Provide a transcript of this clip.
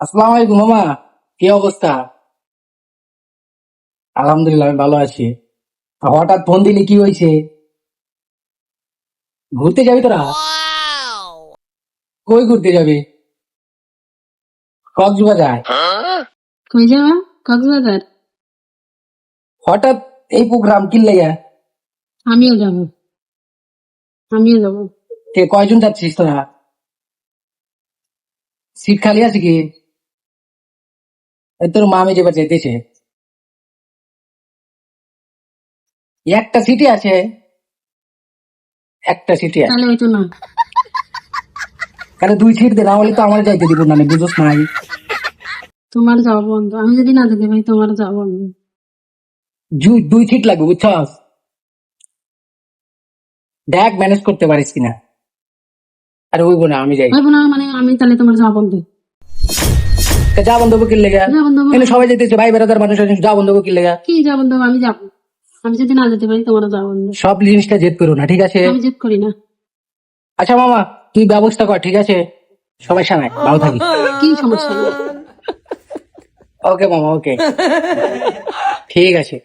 আসসালামু আলাইকুম মামা, কি অবস্থা? আলহামদুলিল্লাহ, আমি ভালো আছি। হঠাৎ ফোন দিলি, কি হয়েছে? ঘুরতে যাবি তোরা? কই ঘুরতে যাবি? কক্সবাজার? কই যাবা? কক্সবাজার? হঠাৎ এই প্রোগ্রাম কি লেগে? আমিও যাবো, আমিও যাবো। কে কয়জন যাচ্ছিস তোরা? সিট খালি আছে কি? এই তোর মামি যেবার যেতেছে, একটা সিটি আছে, একটা সিটি আছে। তাহলে ওইতো না, কারণ দুই সিট দে, না হলে তো আমার যাইতে দিব না, বুঝোস নাই? তোমার যাওয়া বন্ধ। আমি যদি না যেতে পারি তোমার যাওয়া বন্ধ। দুই সিট লাগবে, বুঝছস? দেখ ম্যানেজ করতে পারিস কিনা। আরে ওইব না, আমি যাই। হইব না মানে আমি তাহলে তোমার যাওয়া বন্ধ। তা যা বন্ধ কি লেগে? যাওয়া বন্ধ এখানে সবাই যেতেছে, ভাই বেড়াদার মানুষ আছে, যা বন্ধ কি লেগে? কি যাওয়া বন্ধ? আমি যাবো। আমি যদি না যেতে পারি তোমার যাওয়া বন্ধ। সব জিনিসটা জেদ করো না, ঠিক আছে? আমি জেদ করি না। আচ্ছা মামা, তুই ব্যবস্থা কর, ঠিক আছে? সমস্যা নাই, ভালো থাকিস। কি সমস্যা নেই। ওকে মামা, ওকে, ঠিক আছে।